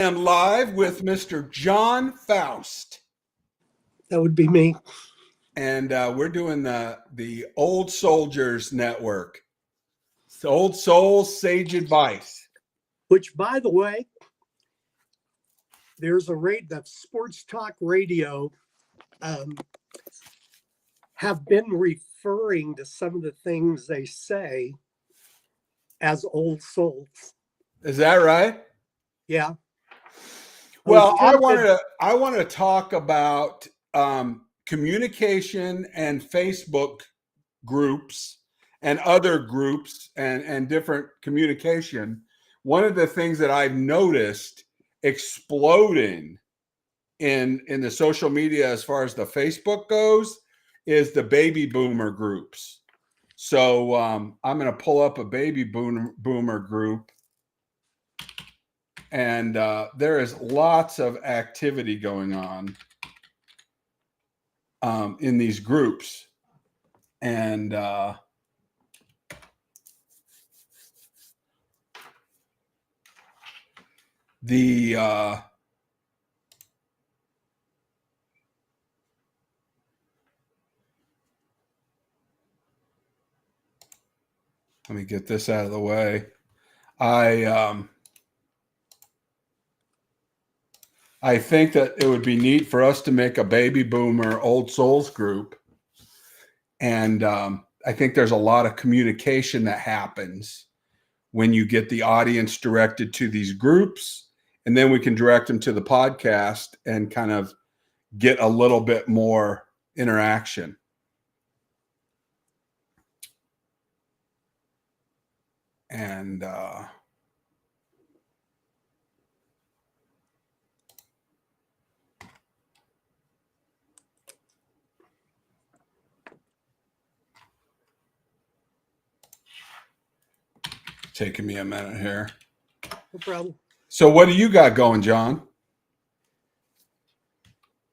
am live with Mr. John Faust, That would be me. and we're doing the Old Soldiers Network. It's Old Souls Sage Advice. Which, by the way, there's a rate that Sports Talk Radio have been referring to some of the things they say as old souls. Is that right? Yeah. Well, I wanted to talk about communication and Facebook groups and other groups and different communication. One of the things that I've noticed exploding in the social media as far as the Facebook goes is the baby boomer groups. So I'm going to pull up a baby boomer group, and there is lots of activity going on in these groups. And let me get this out of the way. I think that it would be neat for us to make a baby boomer old souls group. And I think there's a lot of communication that happens when you get the audience directed to these groups, and then we can direct them to the podcast and kind of get a little bit more interaction. And taking me a minute here. No problem. So what do you got going, John?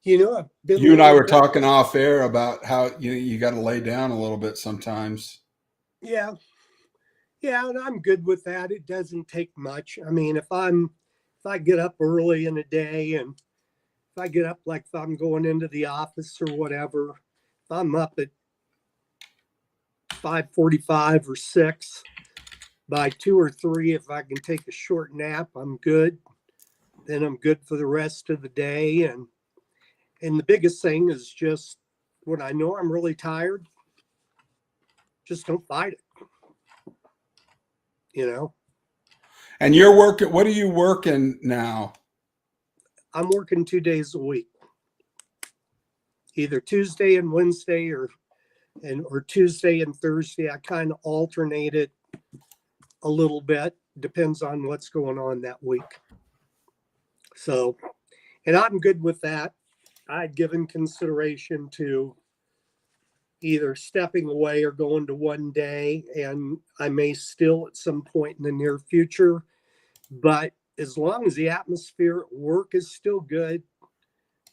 You and I were talking off air about how you got to lay down a little bit sometimes. Yeah, and I'm good with that. It doesn't take much. I mean, if I get up early in the day, and if I get up like if I'm going into the office or whatever, if I'm up at 5:45 or 6, by 2 or 3, if I can take a short nap, I'm good. Then I'm good for the rest of the day. And the biggest thing is just when I know I'm really tired, just don't fight it. And you're working, what are you working now? I'm working 2 days a week, either Tuesday and Wednesday or Tuesday and Thursday. I kind of alternate it a little bit, depends on what's going on that week. So, and I'm good with that. I'd given consideration to either stepping away or going to 1 day, and I may still at some point in the near future. But as long as the atmosphere at work is still good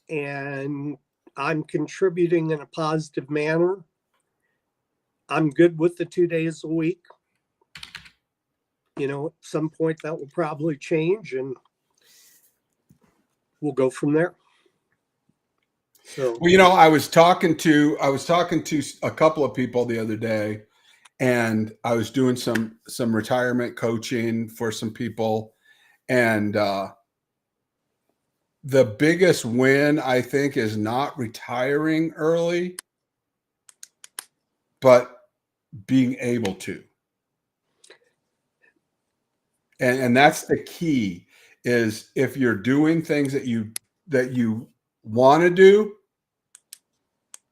and I'm contributing in a positive manner, I'm good with the 2 days a week. At some point that will probably change, and we'll go from there. So, well, I was talking to a couple of people the other day, and I was doing some retirement coaching for some people, and the biggest win I think is not retiring early, but being able to. And that's the key, is if you're doing things that you want to do,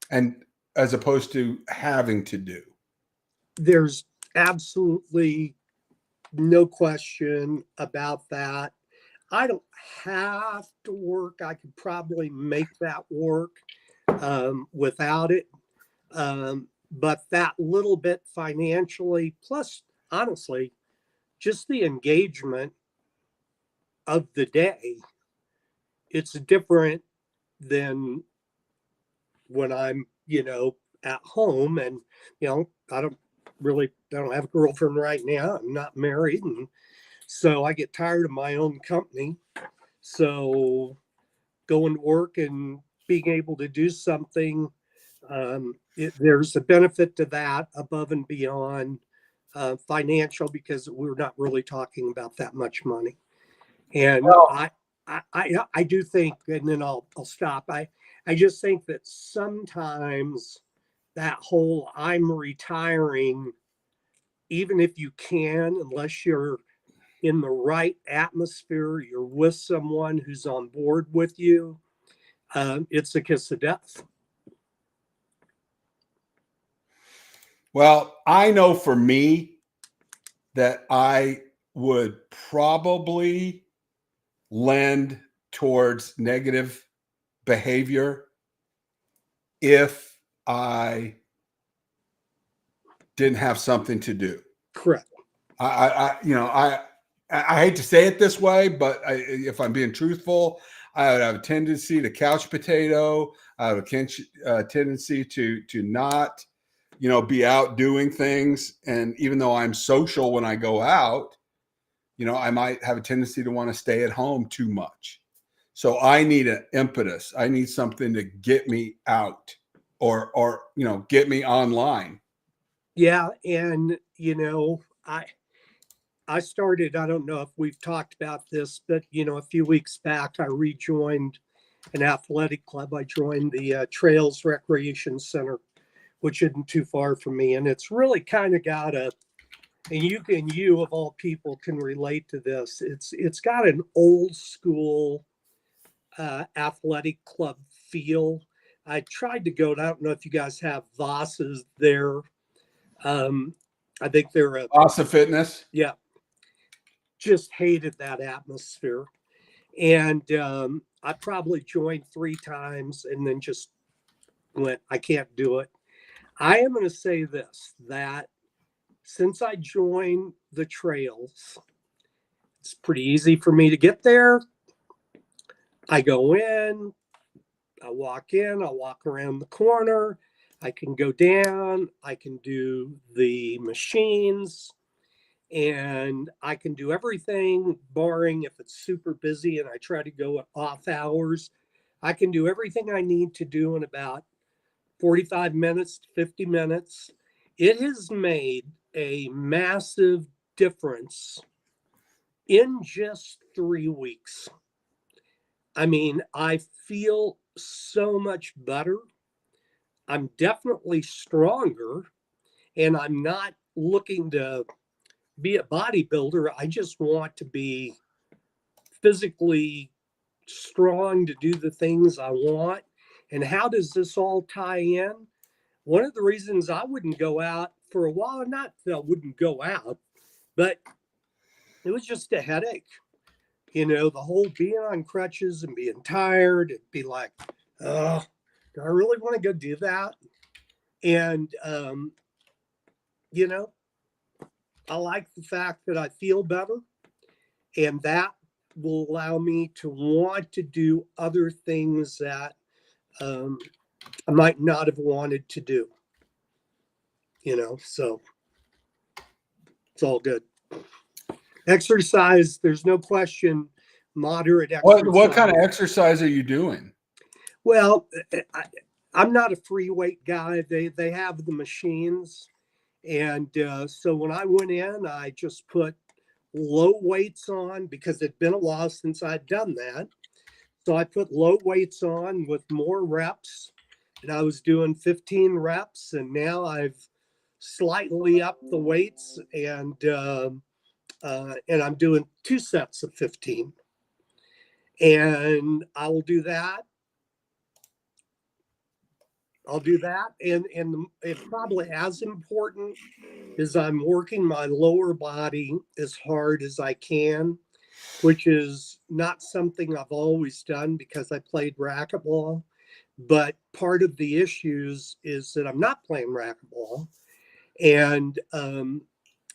and as opposed to having to do. There's absolutely no question about that. I don't have to work. I could probably make that work without it. But that little bit financially, plus honestly, just the engagement of the day, it's different than when I'm, at home, and, I don't have a girlfriend right now. I'm not married. And so I get tired of my own company. So going to work and being able to do something, there's a benefit to that above and beyond financial, because we're not really talking about that much money. And Well, I do think, and then I'll stop. I just think that sometimes that whole I'm retiring, even if you can, unless you're in the right atmosphere, you're with someone who's on board with you, it's a kiss of death. well, I know for me that I would probably lend towards negative behavior if I didn't have something to do. Correct. I hate to say it this way, but if I'm being truthful, I would have a tendency to couch potato. I have a tendency to not, be out doing things. And even though I'm social when I go out, I might have a tendency to want to stay at home too much. So I need an impetus. I need something to get me out or get me online. Yeah, and I started, I don't know if we've talked about this, but a few weeks back I rejoined an athletic club. I joined the Trails Recreation Center, which isn't too far from me, and it's really kind of got a, and you of all people can relate to this. It's got an old school athletic club feel. I tried to go, and I don't know if you guys have Voss's there. I think they're Awesome fitness. yeah, just hated that atmosphere. And I probably joined 3 times and then just went, I can't do it. I am going to say this, that since I joined the trails, it's pretty easy for me to get there. I go in, I walk around the corner, I can go down, I can do the machines, and I can do everything barring if it's super busy and I try to go at off hours. I can do everything I need to do in about 45 minutes to 50 minutes. It has made a massive difference in just 3 weeks. I mean, I feel so much better. I'm definitely stronger, and I'm not looking to be a bodybuilder. I just want to be physically strong to do the things I want. And how does this all tie in? One of the reasons I wouldn't go out for a while, not that I wouldn't go out, but it was just a headache. The whole being on crutches and being tired, it'd be like, oh, do I really want to go do that? And, I like the fact that I feel better, and that will allow me to want to do other things that I might not have wanted to do. So it's all good. Exercise, there's no question, moderate exercise. What kind of exercise are you doing? Well, I'm not a free weight guy. They have the machines. And so when I went in, I just put low weights on because it'd been a while since I'd done that. So I put low weights on with more reps, and I was doing 15 reps, and now I've slightly upped the weights, and I'm doing 2 sets of 15. And I will do that. I'll do that. And it's probably as important is I'm working my lower body as hard as I can, which is not something I've always done because I played racquetball. But part of the issues is that I'm not playing racquetball. And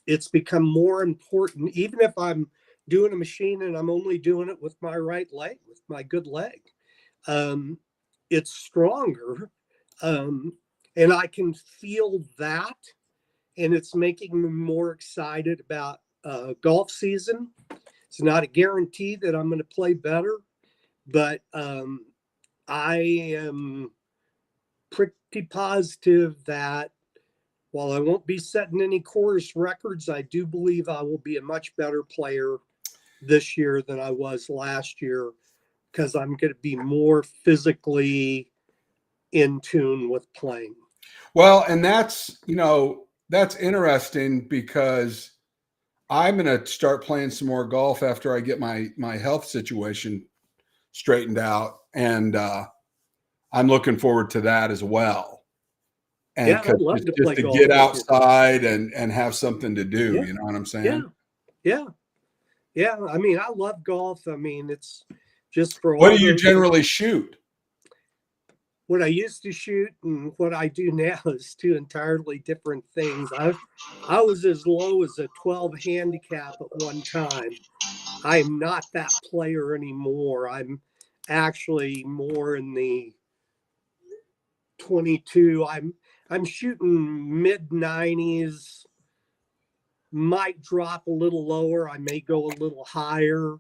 it's become more important, even if I'm doing a machine and I'm only doing it with my right leg, with my good leg. It's stronger. And I can feel that, and it's making me more excited about golf season It's not a guarantee that I'm going to play better, but I am pretty positive that while I won't be setting any course records, I do believe I will be a much better player this year than I was last year, because I'm going to be more physically in tune with playing. Well, and that's, that's interesting because I'm going to start playing some more golf after I get my health situation straightened out. And I'm looking forward to that as well. And Yeah, I'd love to play to golf get with you. outside and have something to do, Yeah. you know what I'm saying? Yeah. Yeah. Yeah. I mean, I love golf. I mean, it's just for What all do you those- generally shoot? What I used to shoot and what I do now is two entirely different things. I was as low as a 12 handicap at one time. I am not that player anymore. I'm actually more in the 22. I'm shooting mid 90s. Might drop a little lower. I may go a little higher.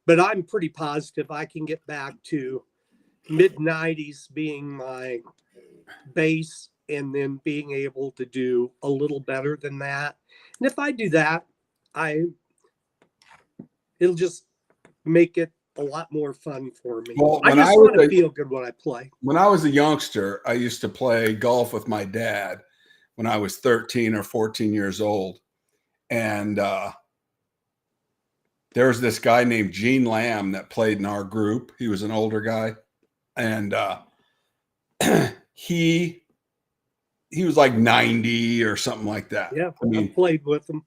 But I'm pretty positive I can get back to mid 90s being my base, and then being able to do a little better than that. And if I do that, it'll just make it a lot more fun for me. Well, I just want to feel good when I play. When I was a youngster, I used to play golf with my dad when I was 13 or 14 years old. And there was this guy named Gene Lamb that played in our group. He was an older guy. And he was like 90 or something like that. Yeah, I mean, I played with him.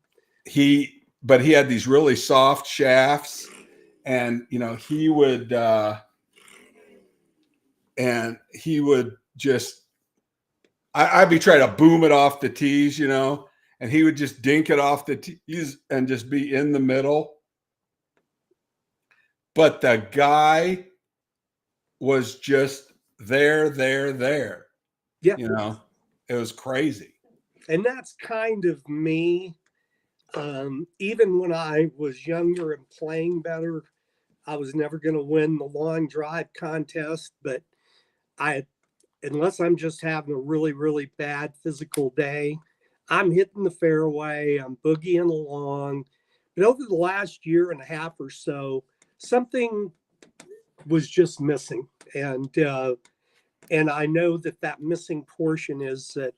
But he had these really soft shafts, and he would just I'd be trying to boom it off the tees, and he would just dink it off the tees and just be in the middle. But the guy was just there. Yeah. It was crazy. And that's kind of me. Even when I was younger and playing better, I was never going to win the long drive contest, but unless I'm just having a really, really bad physical day, I'm hitting the fairway, I'm boogieing along. But over the last year and a half or so, something was just missing. And I know that missing portion is that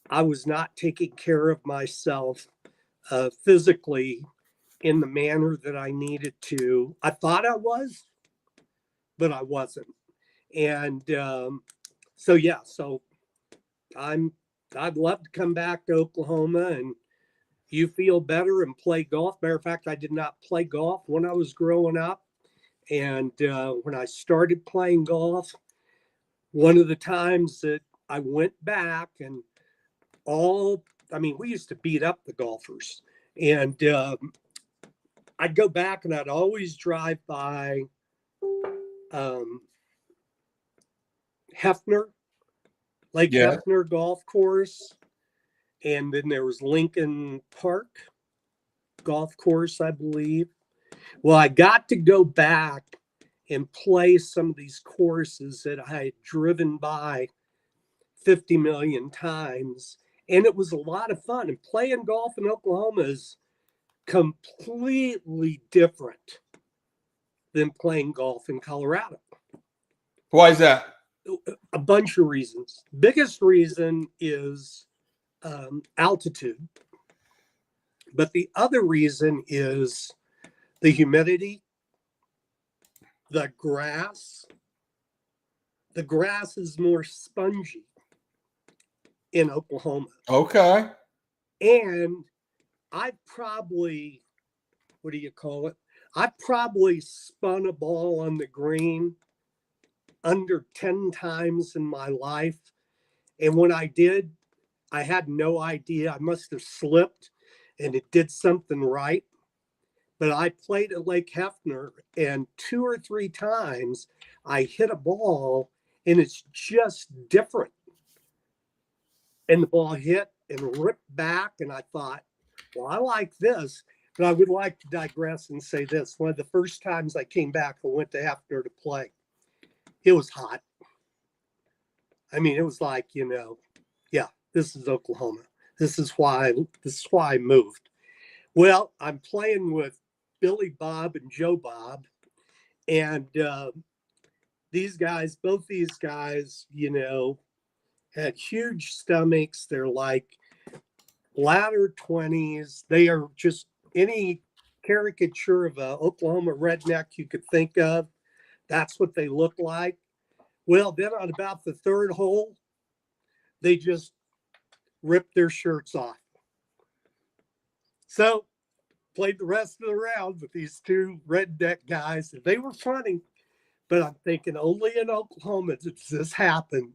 I was not taking care of myself physically in the manner that I needed to. I thought I was, but I wasn't. And so I'd love to come back to Oklahoma and you feel better and play golf. Matter of fact, I did not play golf when I was growing up. And when I started playing golf, one of the times that I went back and we used to beat up the golfers. And I'd go back and I'd always drive by Hefner, Lake Hefner Golf Course. And then there was Lincoln Park Golf Course, I believe. Well, I got to go back and play some of these courses that I had driven by 50 million times. And it was a lot of fun. And playing golf in Oklahoma is completely different than playing golf in Colorado. Why is that? A bunch of reasons. Biggest reason is altitude. But the other reason is the humidity, the grass. The grass is more spongy in Oklahoma. Okay. And I probably, I probably spun a ball on the green under 10 times in my life. And when I did, I had no idea. I must have slipped and it did something right. But I played at Lake Hefner, and 2 or 3 times I hit a ball and it's just different. And the ball hit and ripped back. And I thought, well, I like this, but I would like to digress and say this. One of the first times I came back, I went to Hefner to play. It was hot. I mean, it was like, yeah, this is Oklahoma. This is why I moved. Well, I'm playing with Billy Bob and Joe Bob. And both these guys, had huge stomachs. They're like latter 20s. They are just any caricature of a Oklahoma redneck you could think of. That's what they look like. Well, then on about the third hole, they just ripped their shirts off. So played the rest of the round with these two redneck guys. And they were funny, but I'm thinking only in Oklahoma does this happen.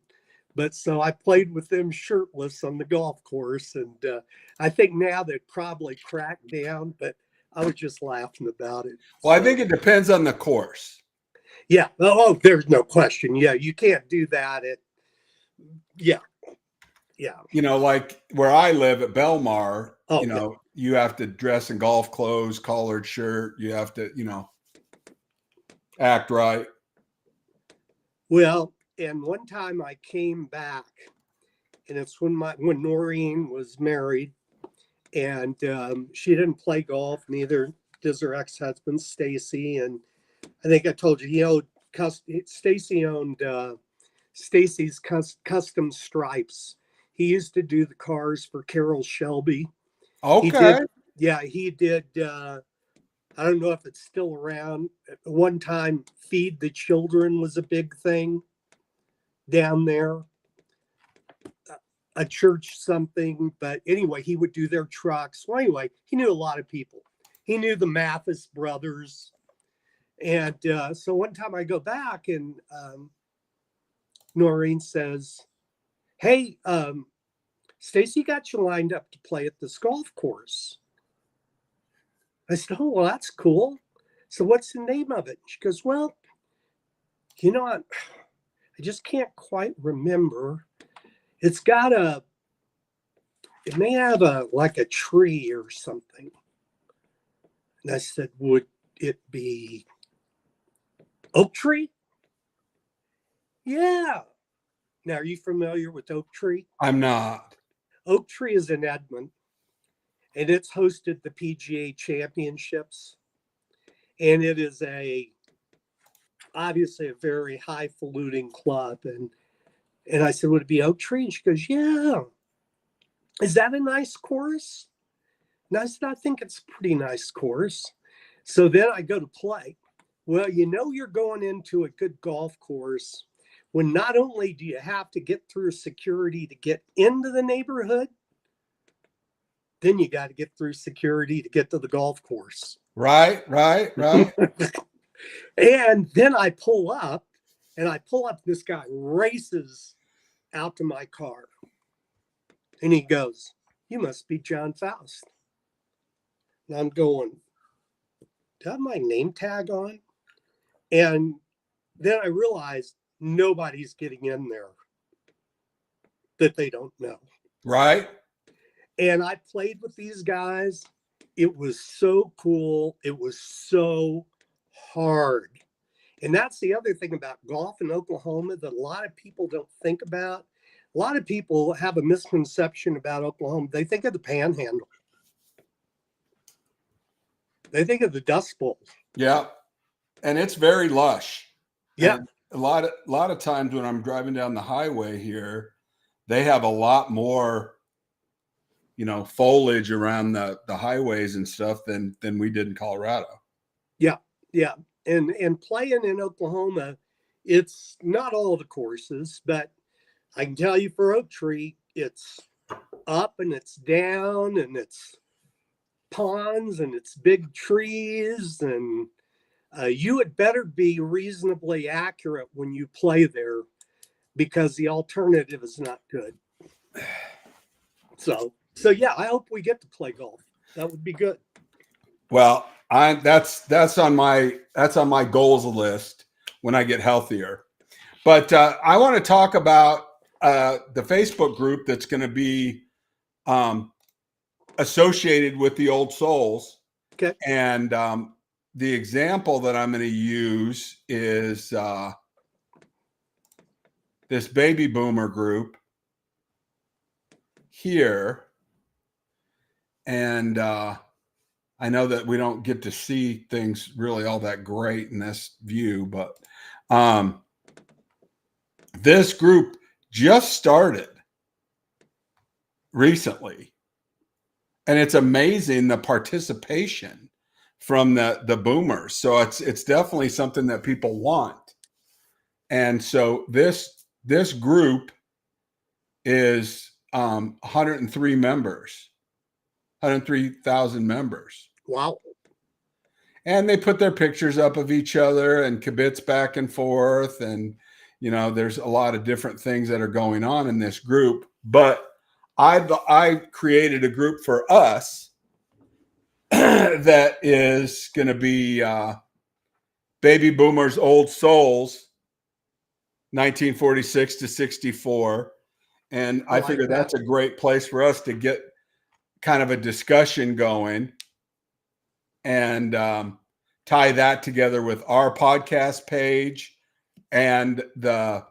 But so I played with them shirtless on the golf course. And I think now they'd probably crack down, but I was just laughing about it. Well, I think it depends on the course. Yeah. Oh, there's no question. Yeah. You can't do that. Yeah. Like where I live at Belmar, Oh, you have to dress in golf clothes, collared shirt. You have to, act right. Well, and one time I came back, and it's when Noreen was married, and she didn't play golf. Neither does her ex-husband, Stacy. And I think I told you, Stacy owned Stacy's Custom Stripes. He used to do the cars for Carroll Shelby. Okay. He did. I don't know if it's still around. At one time, Feed the Children was a big thing down there. A church something. But anyway, he would do their trucks. Well, anyway, he knew a lot of people. He knew the Mathis brothers. And so one time I go back and Noreen says, hey, Stacy got you lined up to play at this golf course. I said, oh, well, that's cool. So what's the name of it? She goes, well, I just can't quite remember. It may have like a tree or something. And I said, would it be Oak Tree? Yeah. Now, are you familiar with Oak Tree? I'm not. Oak Tree is in Edmond, and it's hosted the PGA Championships. And it is obviously a very highfalutin club. And I said, would it be Oak Tree? And she goes, yeah. Is that a nice course? And I said, I think it's a pretty nice course. So then I go to play. Well, you're going into a good golf course when not only do you have to get through security to get into the neighborhood, then you got to get through security to get to the golf course. Right. And then I pull up, this guy races out to my car. And he goes, you must be John Faust. And I'm going, do I have my name tag on? And then I realized nobody's getting in there that they don't know. Right. And I played with these guys. It was so cool. It was so hard. And that's the other thing about golf in Oklahoma that a lot of people don't think about. A lot of people have a misconception about Oklahoma. They think of the Panhandle. They think of the Dust Bowl. Yeah. And it's very lush. Yeah. And a lot of times when I'm driving down the highway here, they have a lot more, foliage around the highways and stuff than we did in Colorado. Yeah. Yeah. And playing in Oklahoma, it's not all the courses, but I can tell you for Oak Tree, it's up and it's down and it's ponds and it's big trees. And you had better be reasonably accurate when you play there because the alternative is not good. So yeah, I hope we get to play golf. That would be good. Well, that's on my goals list when I get healthier. But I want to talk about the Facebook group that's going to be associated with the Old Souls. Okay. And the example that I'm going to use is this baby boomer group here. And I know that we don't get to see things really all that great in this view, but this group just started recently. And it's amazing the participation from the boomers. So it's definitely something that people want. And so this group is 103 members, 103,000 members. Wow. And they put their pictures up of each other and kibitz back and forth. And, you know, there's a lot of different things that are going on in this group. But I created a group for us that is going to be Baby Boomers Old Souls, 1946 to 64. And I figure that's a great place for us to get kind of a discussion going and tie that together with our podcast page and the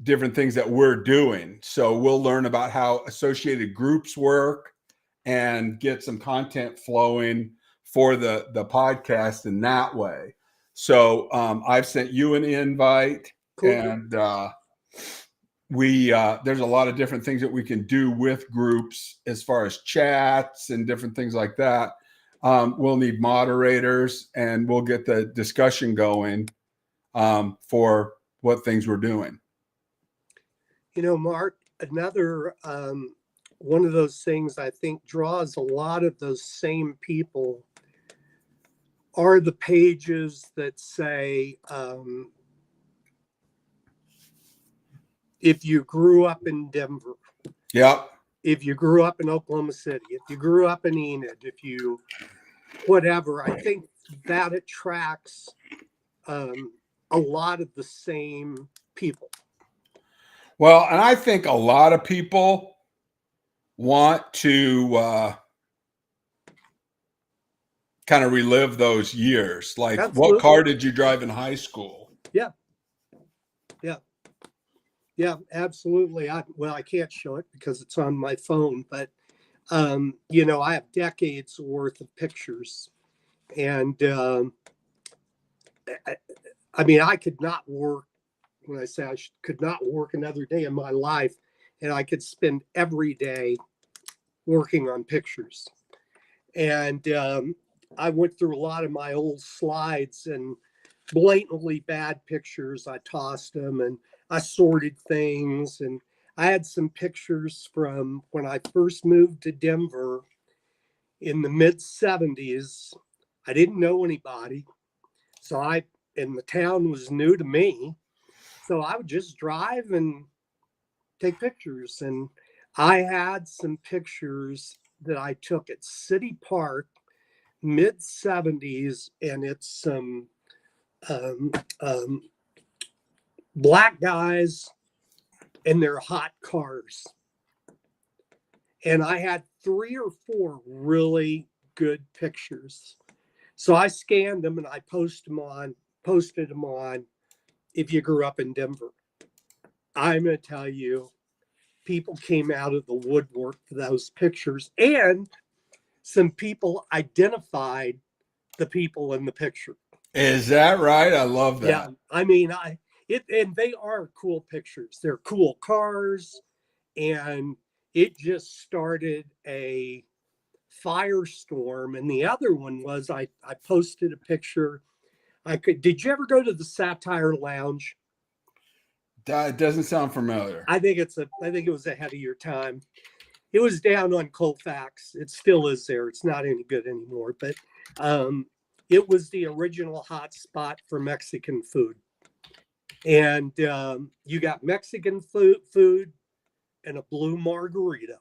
different things that we're doing. So we'll learn about how associated groups work and get some content flowing for the podcast in that way. So I've sent you an invite. Cool. And there's a lot of different things that we can do with groups as far as chats and different things like that. We'll need moderators and we'll get the discussion going for what things we're doing. You know, Mark, another one of those things I think draws a lot of those same people are the pages that say, if you grew up in Denver, yeah, if you grew up in Oklahoma City, if you grew up in Enid, if you whatever, I think that attracts a lot of the same people. Well, and I think a lot of people want to kind of relive those years. Like, absolutely. What car did you drive in high school? Yeah. Yeah, absolutely. I can't show it because it's on my phone, but you know, I have decades worth of pictures. And I mean, I could not work. When I say could not work another day in my life, and I could spend every day working on pictures. And I went through a lot of my old slides and blatantly bad pictures. I tossed them and I sorted things. And I had some pictures from when I first moved to Denver in the mid 70s. I didn't know anybody. And the town was new to me. So I would just drive and take pictures. And I had some pictures that I took at City Park, mid 70s, and it's some black guys in their hot cars. And I had 3 or 4 really good pictures. So I scanned them and I posted them on If You Grew Up in Denver. I'm going to tell you, people came out of the woodwork for those pictures, and some people identified the people in the picture. Is that right? I love that. Yeah, I mean, and they are cool pictures. They're cool cars, and it just started a firestorm. And the other one was I posted a picture. Did you ever go to the Satire Lounge? That doesn't sound familiar. I think it was ahead of your time. It was down on Colfax. It still is there. It's not any good anymore, but it was the original hot spot for Mexican food. And you got Mexican food and a blue margarita.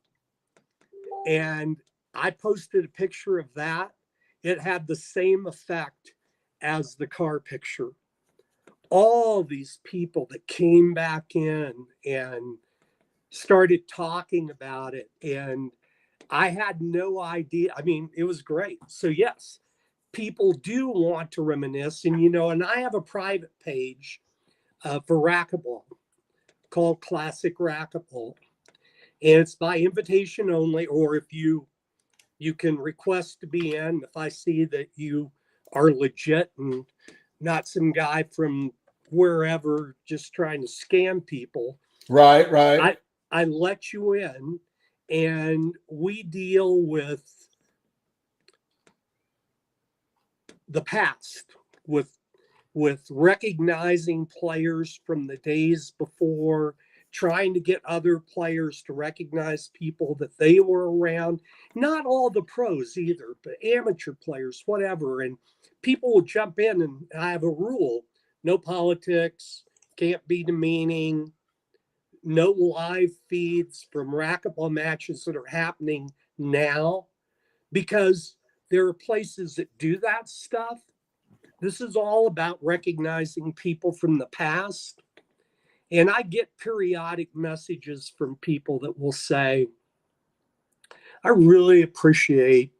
And I posted a picture of that. It had the same effect as the car picture. All these people that came back in and started talking about it. And I had no idea. I mean, it was great. So yes, people do want to reminisce, and and I have a private page for racquetball called Classic Racquetball, and it's by invitation only. Or if you can request to be in, if I see that you are legit and not some guy from wherever just trying to scam people, Right, right. I let you in, and we deal with the past, with recognizing players from the days before, trying to get other players to recognize people that they were around. Not all the pros either, but amateur players, whatever. And people will jump in, and I have a rule: no politics, can't be demeaning, no live feeds from racquetball matches that are happening now, because there are places that do that stuff. This is all about recognizing people from the past. And I get periodic messages from people that will say, I really appreciate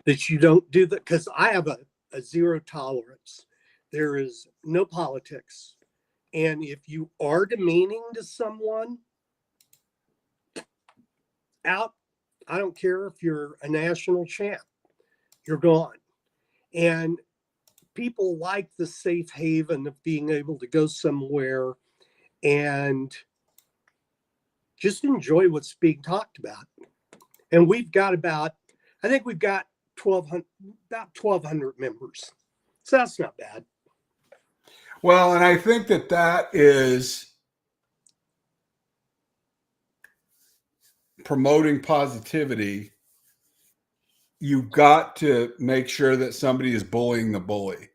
that you don't do that, because I have a zero tolerance. There is no politics. And if you are demeaning to someone, out, I don't care if you're a national champ, you're gone. And people like the safe haven of being able to go somewhere and just enjoy what's being talked about. And we've got I think we've got 1,200 members. So that's not bad. Well, and I think that is promoting positivity. You've got to make sure that somebody is bullying the bully,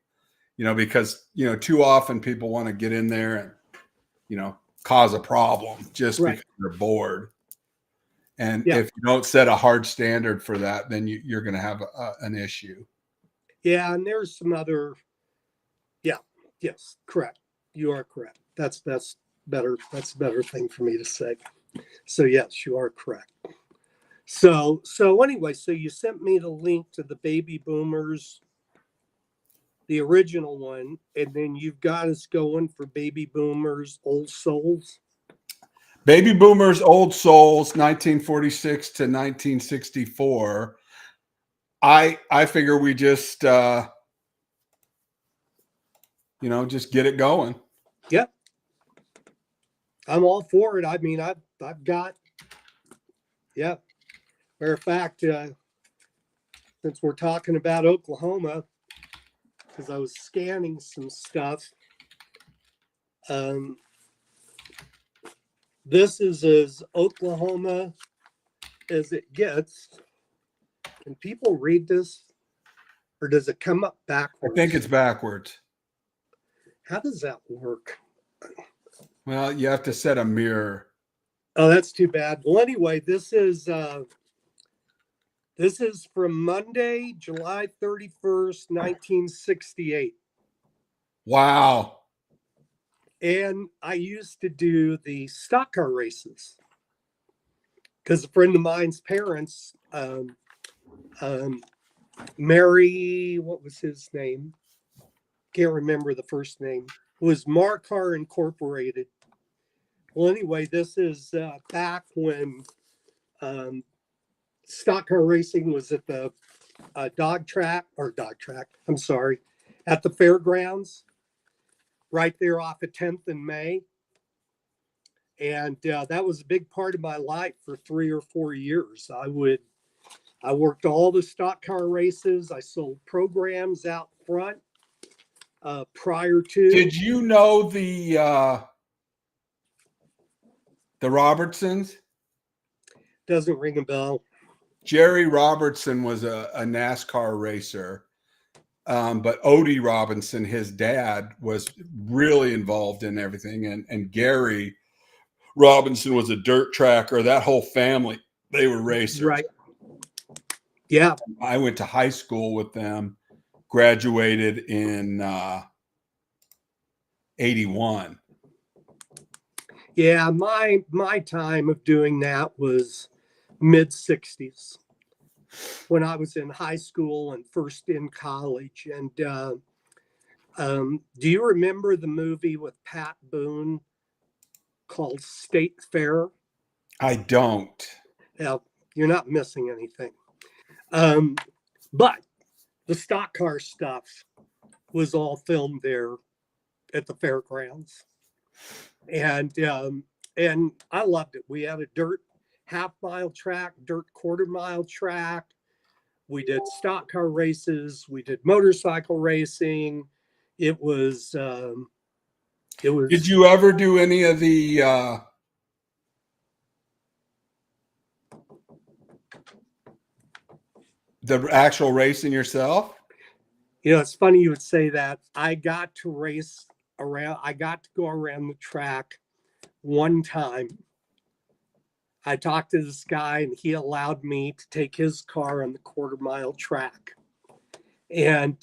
because, too often people want to get in there and, cause a problem just Right. because they're bored. And Yeah. if you don't set a hard standard for that, then you're going to have an issue. Yeah. And there's some other, yeah, yes, correct. You are correct. That's better. That's a better thing for me to say. So yes, you are correct. So anyway, so you sent me the link to the Baby Boomers, the original one, and then you've got us going for Baby Boomers, Old Souls. Baby Boomers, Old Souls, 1946 to 1964. I figure we just just get it going. Yep. I'm all for it. I mean, I've got, yeah. Matter of fact, since we're talking about Oklahoma, because I was scanning some stuff, this is as Oklahoma as it gets. Can people read this, or does it come up backwards? I think it's backwards. How does that work? Well, you have to set a mirror. Oh, that's too bad. Well, anyway, this is from Monday, July 31st, 1968. Wow. And I used to do the stock car races because a friend of mine's parents, Mary, what was his name? Can't remember the first name. It was Marcar Incorporated. Well, anyway, this is back when stock car racing was at the at the fairgrounds, right there off of 10th and May. And that was a big part of my life for 3 or 4 years. I worked all the stock car races. I sold programs out front prior to. Did you know the Robertsons? Doesn't ring a bell. Jerry Robertson was a NASCAR racer. But Odie Robinson, his dad, was really involved in everything. And Gary Robinson was a dirt tracker. That whole family, they were racers. Right. Yeah. I went to high school with them, graduated in 81. Yeah, my time of doing that was mid 60s when I was in high school and first in college. And do you remember the movie with Pat Boone called State Fair? I don't. Now, you're not missing anything. But the stock car stuff was all filmed there at the fairgrounds. And I loved it. We had a dirt half-mile track, dirt quarter-mile track. We did stock car races. We did motorcycle racing. It was. Did you ever do any of the actual racing yourself? It's funny you would say that. I got to race around. I got to go around the track one time. I talked to this guy and he allowed me to take his car on the quarter-mile track. And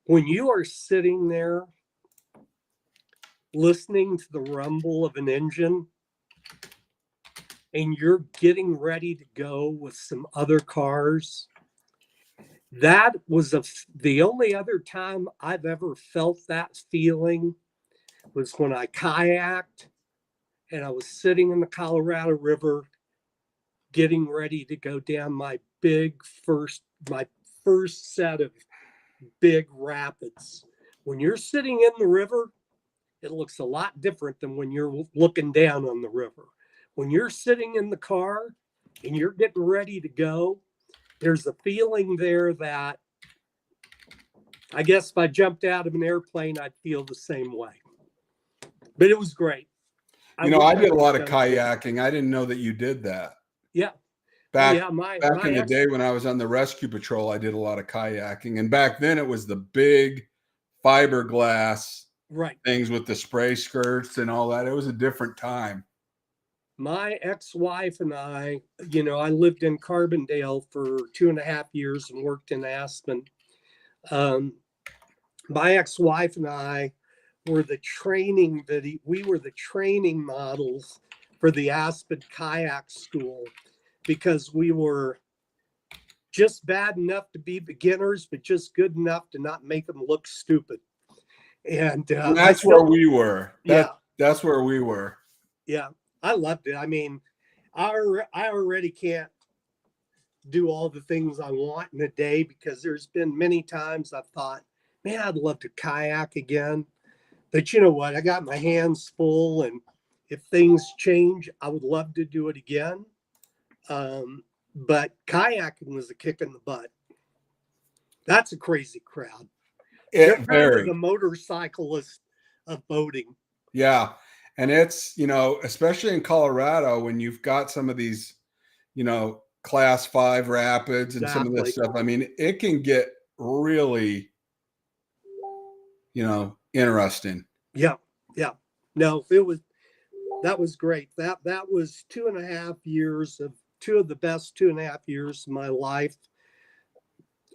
when you are sitting there listening to the rumble of an engine and you're getting ready to go with some other cars, that was the only other time I've ever felt that feeling was when I kayaked and I was sitting in the Colorado River getting ready to go down my first set of big rapids. When you're sitting in the river, it looks a lot different than when you're looking down on the river. When you're sitting in the car and you're getting ready to go, there's a feeling there that I guess if I jumped out of an airplane, I'd feel the same way. But it was great. I did a lot of kayaking. I didn't know that you did that. Yeah. Back in the day when I was on the rescue patrol, I did a lot of kayaking. And back then it was the big fiberglass things with the spray skirts and all that. It was a different time. My ex-wife and I lived in Carbondale for 2.5 years and worked in Aspen. My ex-wife and I were the training models for the Aspen Kayak School because we were just bad enough to be beginners, but just good enough to not make them look stupid. And that's where we were. That's where we were. Yeah, I loved it. I mean, I already can't do all the things I want in a day because there's been many times I've thought, man, I'd love to kayak again. But you know what? I got my hands full, and if things change, I would love to do it again. But kayaking was a kick in the butt. That's a crazy crowd. They're kind of the motorcyclists of boating. Yeah. And it's, especially in Colorado, when you've got some of these, class 5 rapids and some of this stuff, I mean, it can get really, interesting. Yeah. Yeah. No, that was great. That was 2.5 years of two of the best 2.5 years of my life,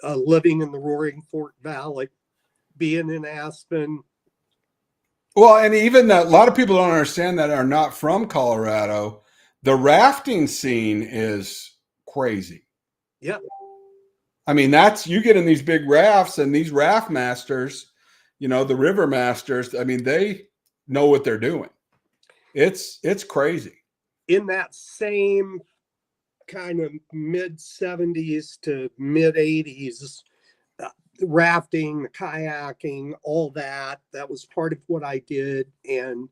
living in the Roaring Fork Valley, being in Aspen. Well, and even that, a lot of people don't understand that are not from Colorado. The rafting scene is crazy. Yeah. I mean, you get in these big rafts and these raft masters, the river masters, I mean, they know what they're doing. It's crazy. In that same kind of mid 70s to mid 80s, rafting, the kayaking, all that was part of what I did. And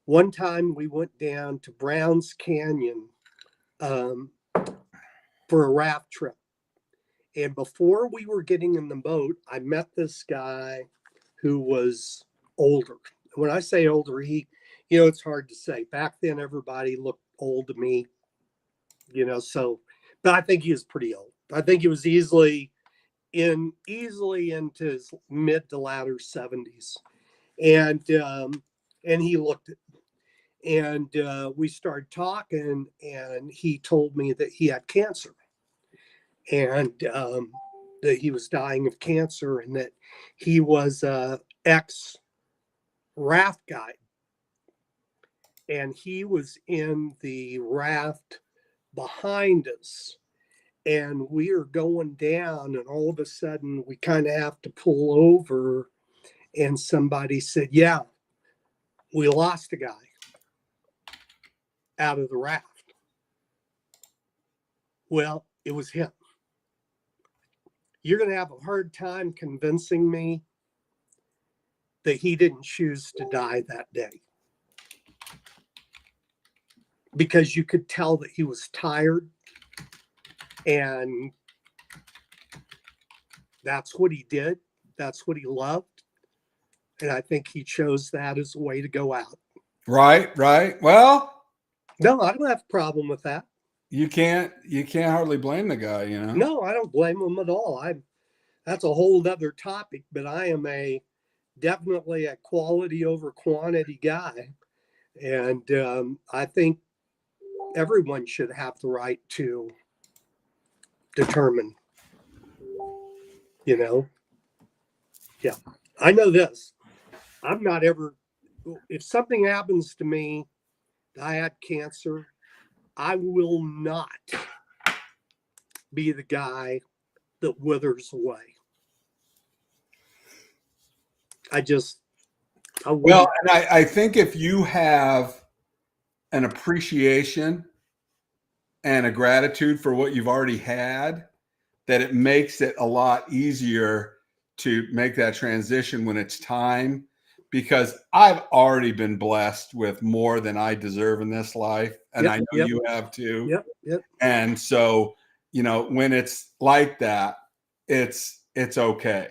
one time we went down to Browns Canyon for a raft trip. And before we were getting in the boat, I met this guy who was older. When I say older, it's hard to say. Back then, everybody looked old to me, but I think he was pretty old. I think he was easily into his mid to latter 70s. And he looked at me. And we started talking, and he told me that he had cancer and that he was dying of cancer and that he was a ex-raft guy. and he was in the raft behind us. And we are going down, and all of a sudden we kind of have to pull over. And somebody said, "Yeah, we lost a guy out of the raft." Well, it was him. You're going to have a hard time convincing me that he didn't choose to die that day, because you could tell that he was tired, and that's what he did. That's what he loved. And I think he chose that as a way to go out. Right. Well, No, I don't have a problem with that. you can't hardly blame the guy, No, I don't blame him at all. That's a whole other topic, but I am definitely a quality over quantity guy. And I think everyone should have the right to determine, Yeah, I know this. I'm not ever, if something happens to me, I had cancer, I will not be the guy that withers away. Well, and I think if you have an appreciation and a gratitude for what you've already had, that it makes it a lot easier to make that transition when it's time, because I've already been blessed with more than I deserve in this life. And I know you have too. Yep. And so, when it's like that, it's okay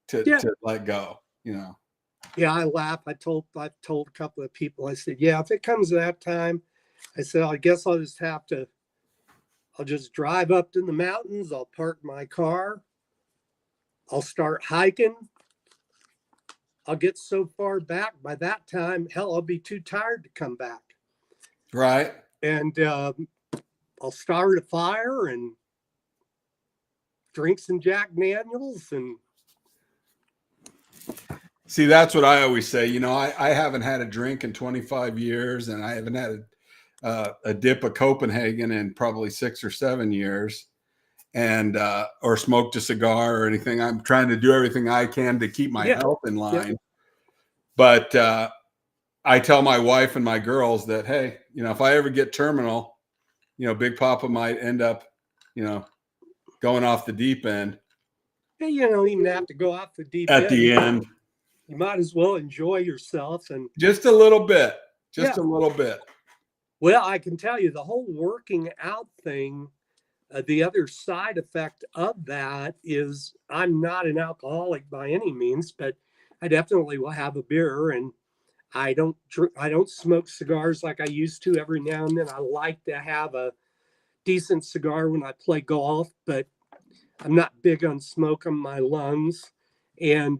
to let go, Yeah, I laugh. I've told a couple of people, I said, yeah, if it comes to that time, I said, I guess I'll just drive up to the mountains. I'll park my car. I'll start hiking. I'll get so far back. By that time, hell, I'll be too tired to come back. Right. And I'll start a fire and drink some Jack Daniels. And see, that's what I always say. I haven't had a drink in 25 years, and I haven't had a dip of Copenhagen in probably 6 or 7 years, and or smoked a cigar or anything. I'm trying to do everything I can to keep my health in line. But I tell my wife and my girls that, hey, if I ever get terminal, Big Papa might end up, going off the deep end. Hey, you don't even have to go off the deep end. At the end. You might as well enjoy yourself. And just a little bit. A little bit. Well, I can tell you the whole working out thing, the other side effect of that is I'm not an alcoholic by any means, but I definitely will have a beer, and I don't smoke cigars like I used to. Every now and then I like to have a decent cigar when I play golf, but I'm not big on smoke on my lungs. And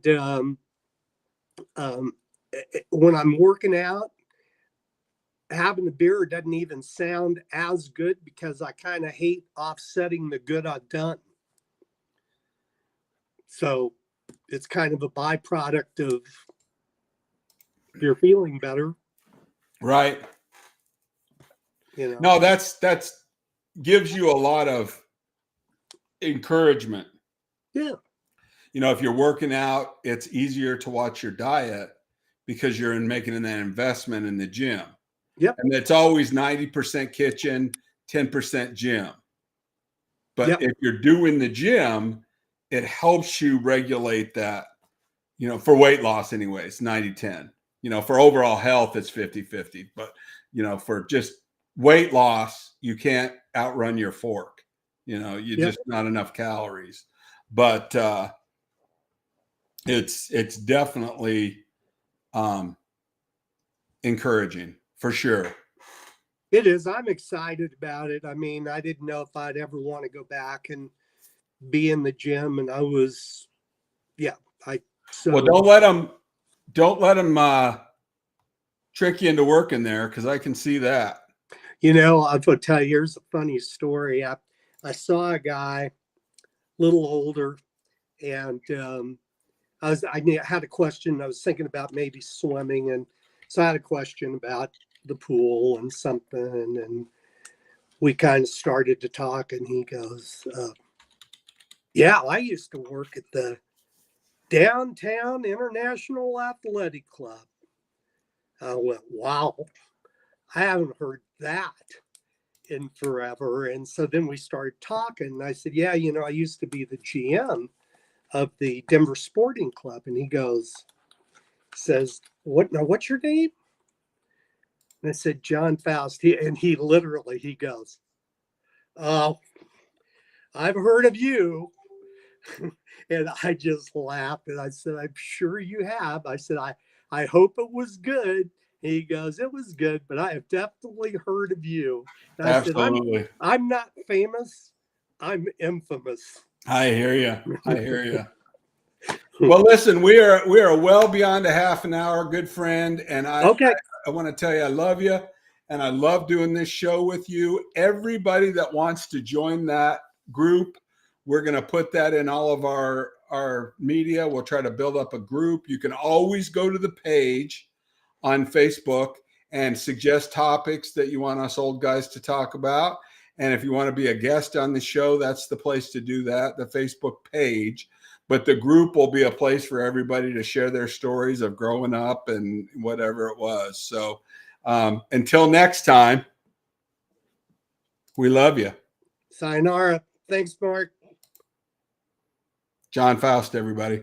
when I'm working out, having a beer doesn't even sound as good, because I kind of hate offsetting the good I've done. So it's kind of a byproduct of you're feeling better. Right. No, that's gives you a lot of encouragement. Yeah. If you're working out, it's easier to watch your diet because you're making that investment in the gym. Yep. And it's always 90% kitchen, 10% gym. But if you're doing the gym, it helps you regulate that, for weight loss anyways, 90-10. For overall health, it's 50-50. But, for just weight loss, you can't outrun your fork. You just not enough calories. But it's definitely encouraging, for sure. It is. I'm excited about it. I mean, I didn't know if I'd ever want to go back and be in the gym, and I was, well, don't let them trick you into working there, because I can see that. I'll tell you, here's a funny story. I saw a guy, a little older, and I had a question. I was thinking about maybe swimming, and so I had a question about the pool and something, and we kind of started to talk, and he goes, yeah, I used to work at the Downtown International Athletic Club. I went, wow, I haven't heard that in forever. And so then we started talking, and I said, yeah, you know, I used to be the GM of the Denver Sporting Club. And he says, what now, what's your name? And I said, John Faust. He literally, he goes, oh, I've heard of you. And I just laughed, and I said, I'm sure you have. I said, I hope it was good. And he goes, it was good, but I have definitely heard of you. And I Absolutely. said, I'm not famous. I'm infamous. I hear you. I hear you. Well, listen, we are well beyond a half an hour, good friend, and Okay. I want to tell you I love you, and I love doing this show with you. Everybody that wants to join that group, we're going to put that in all of our media. We'll try to build up a group. You can always go to the page on Facebook and suggest topics that you want us old guys to talk about. And if you want to be a guest on the show, that's the place to do that, the Facebook page. But the group will be a place for everybody to share their stories of growing up and whatever it was. So until next time, we love you. Sayonara. Thanks, Mark. John Faust, everybody.